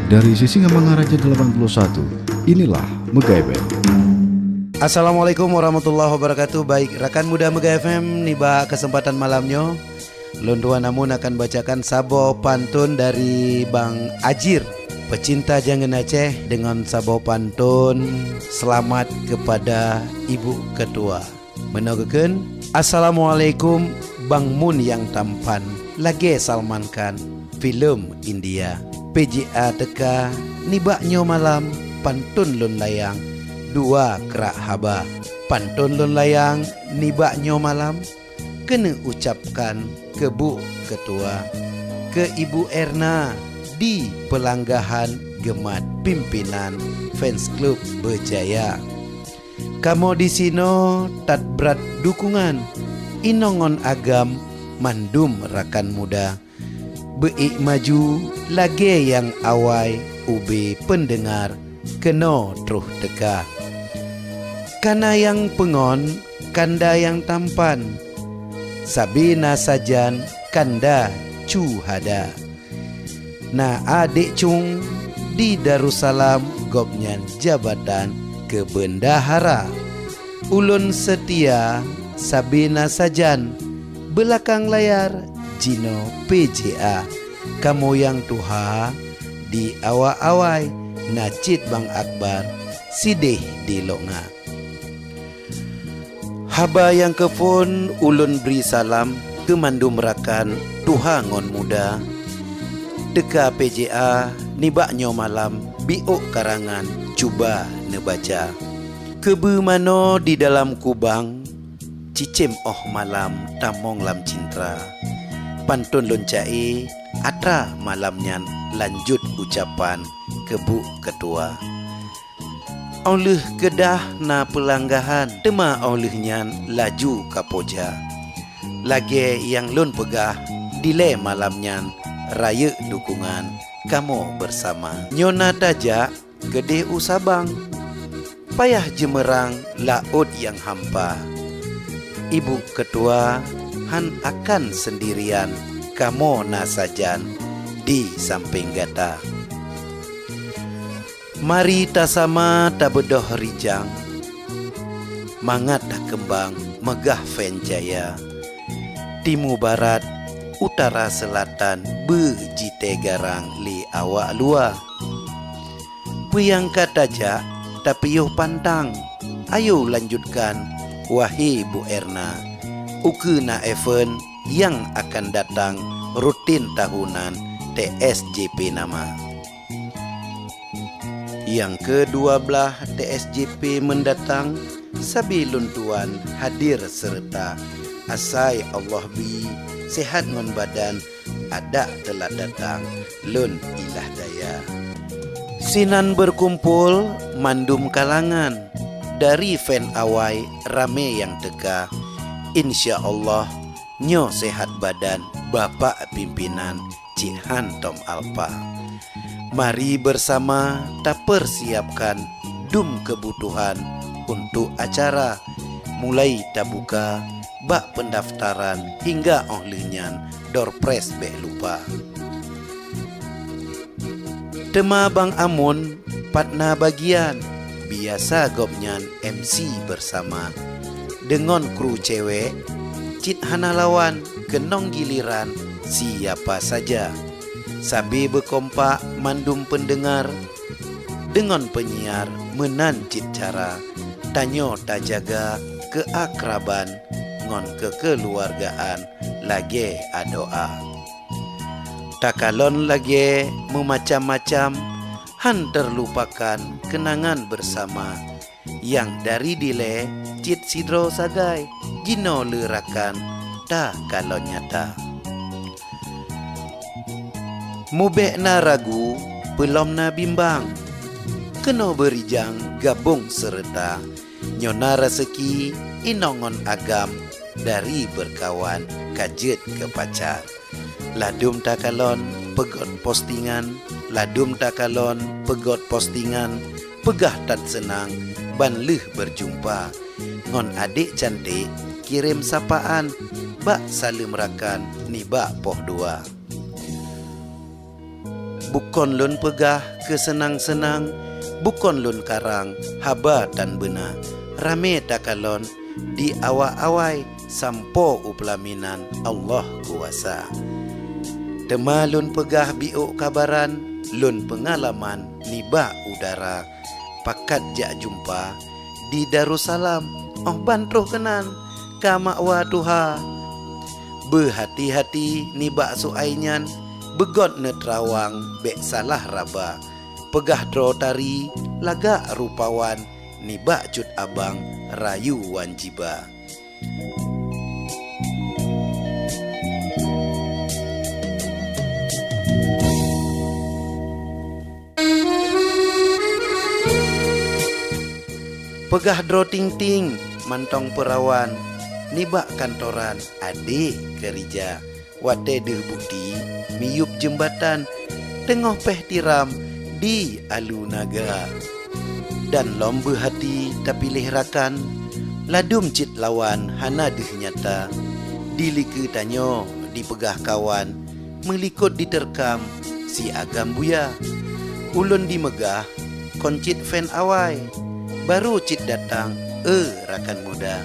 Dari Sisingamangaraja 81, inilah Megaheben. Assalamualaikum warahmatullahi wabarakatuh. Baik, rekan muda Mega FM, niba kesempatan malamnya Lunduan Namun akan bacakan sabo pantun dari Bang Ajir, pecinta jangan Aceh, dengan sabo pantun selamat kepada Ibu Ketua. Menogekeun, Assalamualaikum Bang Mun yang tampan, lagi Salman Khan, film India. PJA teka, nibaknyo malam, pantun lun layang, dua kerak haba. Pantun lun layang, nibaknyo malam, kena ucapkan ke Bu Ketua, ke Ibu Erna di pelanggahan gemat pimpinan fans klub Berjaya. Kamu di sino tat berat dukungan, inongon agam mandum rakan muda. Beik maju lage yang awai, ube pendengar keno truh teka. Kana yang pengon, kanda yang tampan, Sabina sajan kanda cuhada. Na adik cung di Darussalam gobnyan jabatan ke bendahara. Ulun setia Sabina sajan, belakang layar Jino PJA. Kamu yang tuha di awai-awai, Najid Bang Akbar sidih di longa. Haba yang kefon ulun beri salam ke mandum rakan tuha ngon muda. Deka PJA nibaknyo malam, biok karangan cuba nebaca. Kebe mano di dalam kubang, cicim oh malam tamong lam cintra. Pantun loncai atra malamnya lanjut ucapan ke Bu Ketua. Oleh kedah na pelanggahan, tema olehnya laju kapoja. Lagi yang lun pegah, dile malamnya raya dukungan kamu bersama. Nyona tajak gede usabang, payah jemerang laut yang hampa. Ibu Ketua han akan sendirian, kamu nasajan di samping gata. Mari ta sama ta bedoh rijang, mangat ta kembang megah Venjaya. Timu barat, utara selatan, bejite garang li awak lua. Puyang kataja tapi yuh pantang, ayo lanjutkan wahai Bu Erna. Ukena event yang akan datang rutin tahunan TSJP nama. Yang ke-12 TSJP mendatang, sabi luntuan hadir serta asai Allah bi sehat ngon badan ada telah datang lun ilah daya. Sinan berkumpul mandum kalangan, dari fan awai rame yang teka. Insya Allah nyo sehat badan Bapak pimpinan Cik Han Tom Alpa. Mari bersama tak persiapkan dum kebutuhan untuk acara, mulai tabuka bak pendaftaran hingga olehnya doorpress beh lupa. Tema Bang Amun patna bagian, biasa gobnyan MC bersama. Dengan kru cewek, Cit Hana lawan, kenong giliran siapa saja. Sabi berkompak mandum pendengar, dengan penyiar menan cit cara. Tanyo tak jaga keakraban, ngon kekeluargaan, lage adoa. Takalon lage memacam-macam, han terlupakan kenangan bersama. Yang dari dile Cit Sidro Sagai, Jino lerakan ta kalau nyata. Mubek na ragu, belum na bimbang, kena berijang gabung serta. Nyona rezeki inongon agam, dari berkawan kajet ke pacar. Ladum takalon pegot postingan, ladum takalon pegot postingan, pegah tat senang banleh berjumpa. Ngon adik cantik kirim sapaan, bak salim rakan ni bak poh dua. Bukan lun pegah kesenang-senang, bukan lun karang haba tan bena. Rame takalon di awai-awai sampo upelaminan Allah kuasa. Tema lun pegah biuk kabaran, lun pengalaman niba udara. Pakat jak jumpa di Darussalam, oh bantruh kenan kama wa Tuha. Berhati-hati niba suainyan, begot netrawang bek salah raba. Pegah dro tari lagak rupawan, niba cut abang rayu wanjiba. Pegah dro ting-ting mantong perawan, nibak kantoran adik kerja. Wate deh bukti miyup jembatan, tengah peh tiram di alu naga. Dan lomba hati tapi lehrakan, ladum cit lawan hana deh nyata. Dilike tanyo dipegah kawan, melikut diterkam si agam buya. Ulun di megah koncit fan awai, baru cit datang rakan muda.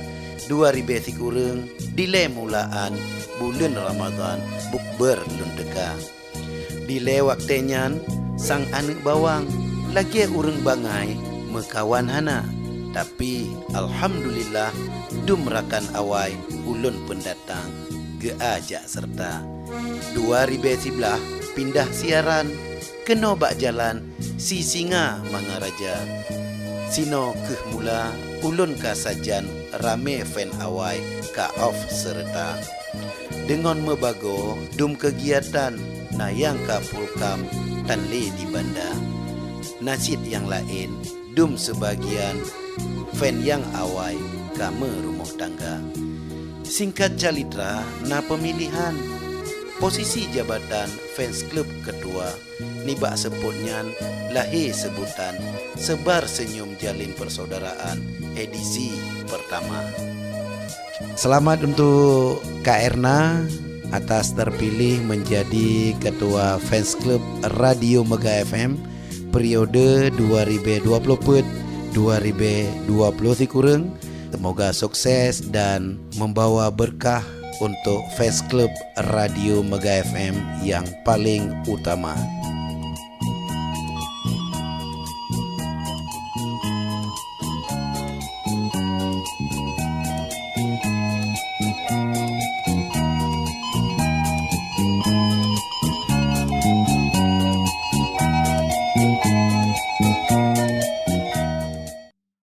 2000 kurang dile mulaan bulan Ramadan bukber lun deka. Dile waktenyan sang anak bawang lagi urang bangai mekawan hana. Tapi alhamdulillah dum rakan awai ulun pendatang geajak serta. 2011 pindah siaran kena bak jalan si singa mangaraja. Sino keh mula ulun ka sajan rame fan awai ka off serta. Dengan mebago dum kegiatan nayang ka pulkam tanle di banda. Nasid yang lain dum sebagian fan yang awai kame rumah tangga. Singkat calitra na pemilihan posisi jabatan fans club ketua, nibak sebutnyan lahir sebutan Sebar Senyum Jalin Persaudaraan edisi pertama. Selamat untuk Kak Erna atas terpilih menjadi ketua fans club Radio Mega FM periode 2024-2020 kurang. Semoga sukses dan membawa berkah untuk fans club Radio Mega FM yang paling utama.